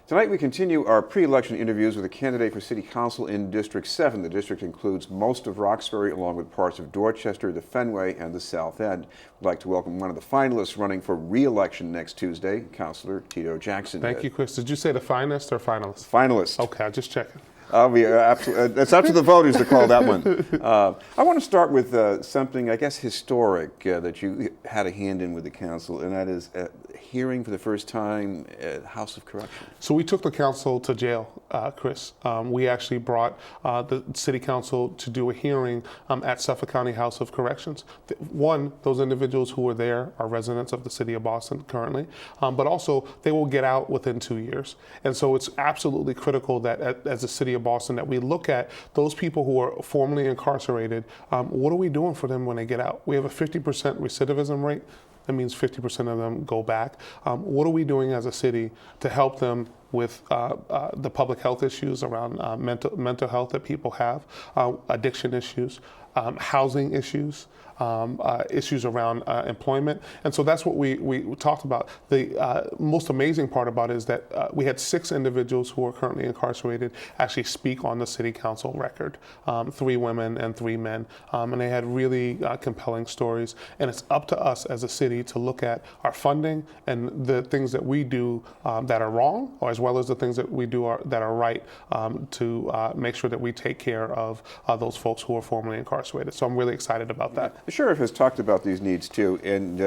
Tonight we continue our pre-election interviews with a candidate for City Council in District 7. The district includes most of Roxbury along with parts of Dorchester, the Fenway, and the South End. We'd like to welcome one of the finalists running for re-election next Tuesday, Councilor Tito Jackson. Thank you, Chris. Did you say the finest or finalist? Finalist. Okay, I'll just checking. It's up to the voters to call that one. I want to start with something, I guess, historic that you had a hand in with the council, and that is hearing for the first time at House of Correction. So we took the council to jail, Chris. We actually brought the City Council to do a hearing at Suffolk County House of Corrections. One, those individuals who were there are residents of the City of Boston currently, but also they will get out within 2 years. And so it's absolutely critical that as a City of Boston that we look at those people who are formerly incarcerated. What are we doing for them when they get out? We have a 50% recidivism rate. That means 50% of them go back. What are we doing as a city to help them with the public health issues around mental health that people have, addiction issues, housing issues, issues around employment. And so that's what we talked about. The most amazing part about it is that we had 6 individuals who are currently incarcerated actually speak on the City Council record, 3 women and 3 men. And they had really compelling stories. And it's up to us as a city to look at our funding and the things that we do that are wrong, or as well as the things that we do that are right, to make sure that we take care of those folks who are formerly incarcerated. So I'm really excited about that. The sheriff has talked about these needs too, and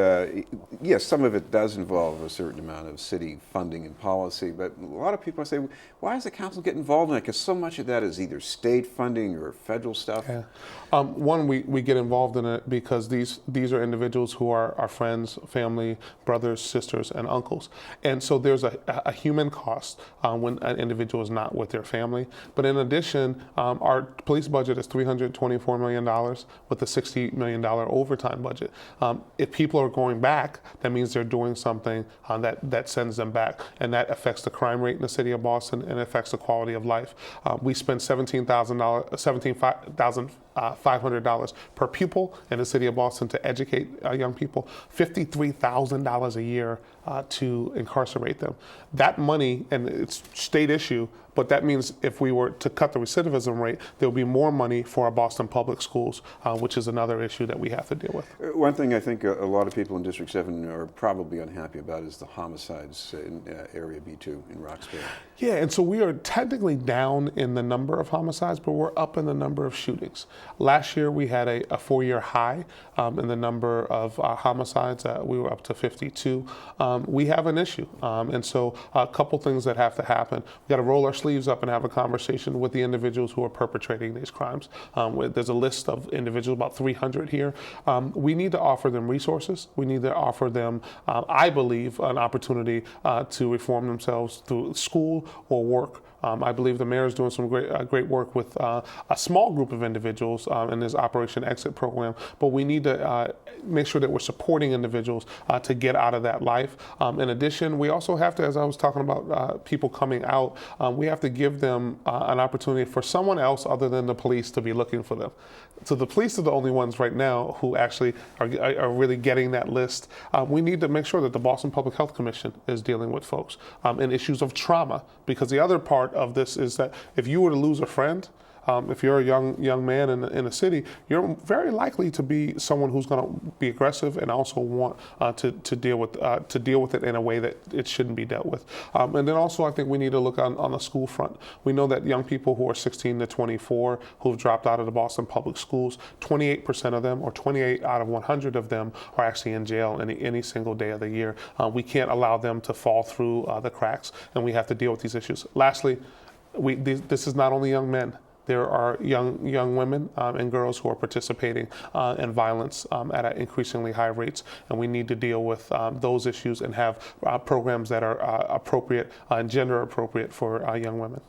yes, some of it does involve a certain amount of city funding and policy, but a lot of people say, why does the council get involved in it? Because so much of that is either state funding or federal stuff. Yeah. One, we get involved in it because these are individuals who are our friends, family, brothers, sisters, and uncles. And so there's a human cost when an individual is not with their family. But in addition, our police budget is $324 million with a $60 million overtime budget. If people are going back, that means they're doing something that sends them back. And that affects the crime rate in the city of Boston and affects the quality of life. We spend $500 per pupil in the city of Boston to educate young people, $53,000 a year to incarcerate them. That money, and it's state issue, but that means if we were to cut the recidivism rate, there will be more money for our Boston public schools, which is another issue that we have to deal with. One thing I think a lot of people in District 7 are probably unhappy about is the homicides in Area B2 in Roxbury. Yeah, and so we are technically down in the number of homicides, but we're up in the number of shootings. Last year, we had a 4-year high in the number of homicides. We were up to 52. We have an issue, and so a couple things that have to happen. We got to roll our sleeves up and have a conversation with the individuals who are perpetrating these crimes. There's a list of individuals, about 300 here. We need to offer them resources. We need to offer them, I believe, an opportunity to reform themselves through school or work. I believe the mayor is doing some great work with a small group of individuals in this Operation Exit program, but we need to make sure that we're supporting individuals to get out of that life. In addition, we also have to, as I was talking about people coming out, we have to give them an opportunity for someone else other than the police to be looking for them. So the police are the only ones right now who actually are really getting that list. We need to make sure that the Boston Public Health Commission is dealing with folks and issues of trauma, because the other part of this is that if you were to lose a friend, if you're a young man in a city, you're very likely to be someone who's going to be aggressive and also want to deal with it in a way that it shouldn't be dealt with. And then also, I think we need to look on the school front. We know that young people who are 16 to 24 who've dropped out of the Boston public schools, 28% of them, or 28 out of 100 of them, are actually in jail any single day of the year. We can't allow them to fall through the cracks, and we have to deal with these issues. Lastly, this is not only young men. There are young women and girls who are participating in violence at increasingly high rates, and we need to deal with those issues and have programs that are appropriate and gender appropriate for young women.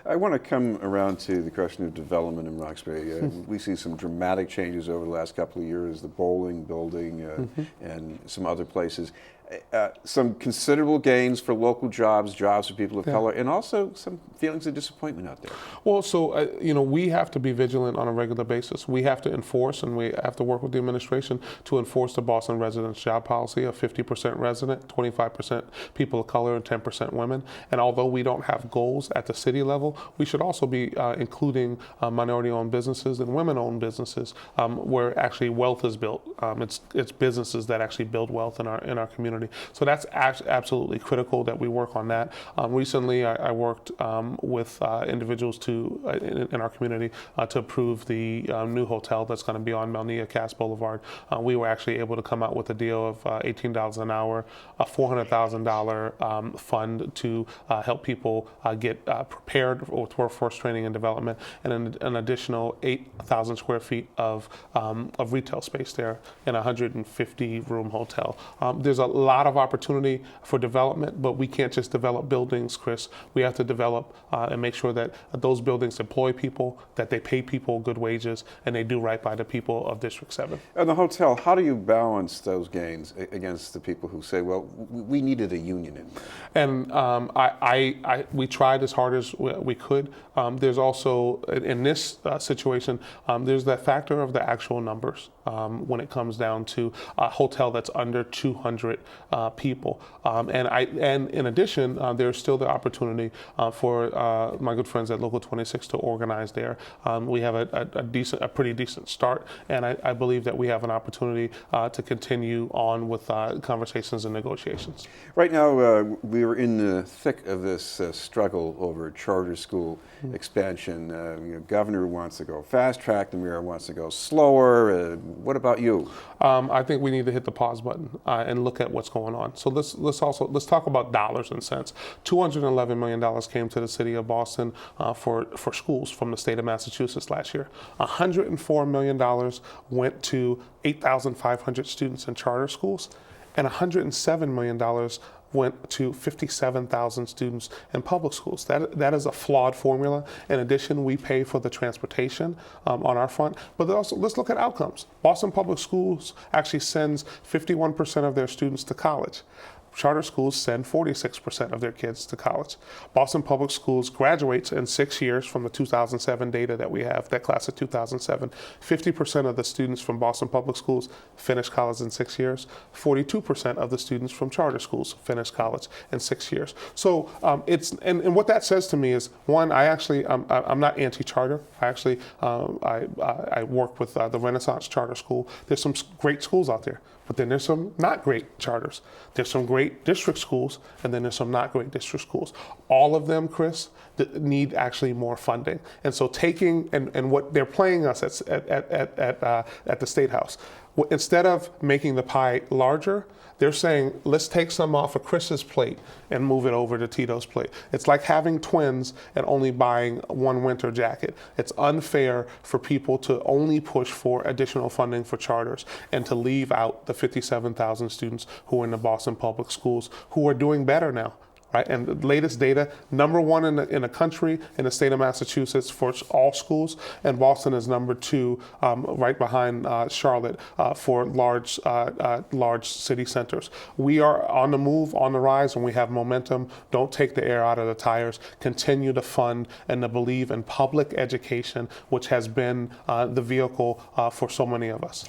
I want to come around to the question of development in Roxbury. We see some dramatic changes over the last couple of years, the bowling building and some other places. Some considerable gains for local jobs, jobs for people of Yeah. color, and also some feelings of disappointment out there. Well, so, we have to be vigilant on a regular basis. We have to enforce, and we have to work with the administration to enforce the Boston residents' job policy of 50% resident, 25% people of color, and 10% women. And although we don't have goals at the city level, we should also be including minority-owned businesses and women-owned businesses where actually wealth is built. It's businesses that actually build wealth in our community. So that's absolutely critical that we work on that. Recently, I worked with individuals in our community to approve the new hotel that's going to be on Melnia Cass Boulevard. We were actually able to come out with a deal of $18 an hour, a $400,000 fund to help people get prepared with workforce training and development, and an additional 8,000 square feet of retail space there in a 150-room hotel. There's a lot of opportunity for development, but we can't just develop buildings, Chris. We have to develop and make sure that those buildings employ people, that they pay people good wages, and they do right by the people of District 7. And the hotel, how do you balance those gains against the people who say, well, we needed a union in there? And we tried as hard as we could. There's also, in this situation, there's that factor of the actual numbers when it comes down to a hotel that's under 200 people. And in addition, there's still the opportunity for my good friends at Local 26 to organize there. We have a pretty decent start, and I believe that we have an opportunity to continue on with conversations and negotiations. Right now, we are in the thick of this struggle over charter school expansion. Governor wants to go fast track, the mayor wants to go slower. What about you? I think we need to hit the pause button and look at what's going on. So let's talk about dollars and cents. $211 million came to the city of Boston for schools from the state of Massachusetts last year. $104 million went to 8,500 students in charter schools, and $107 million went to 57,000 students in public schools. That is a flawed formula. In addition, we pay for the transportation on our front, but also let's look at outcomes. Boston Public Schools actually sends 51% of their students to college. Charter schools send 46% of their kids to college. Boston Public Schools graduates in 6 years from the 2007 data that we have, that class of 2007. 50% of the students from Boston Public Schools finish college in 6 years. 42% of the students from charter schools finish college in 6 years. So and what that says to me is, one, I'm not anti-charter. I work with the Renaissance Charter School. There's some great schools out there, but then there's some not great charters. There's some great district schools, and then there's some not great district schools. All of them, Chris, need actually more funding. And so taking and what they're playing us at the State House, instead of making the pie larger, they're saying, let's take some off of Chris's plate and move it over to Tito's plate. It's like having twins and only buying one winter jacket. It's unfair for people to only push for additional funding for charters and to leave out the 57,000 students who are in the Boston Public Schools who are doing better now. Right, and the latest data, number one in the country in the state of Massachusetts for all schools, and Boston is number two, right behind Charlotte for large city centers. We are on the move, on the rise, and we have momentum. Don't take the air out of the tires. Continue to fund and to believe in public education, which has been the vehicle for so many of us.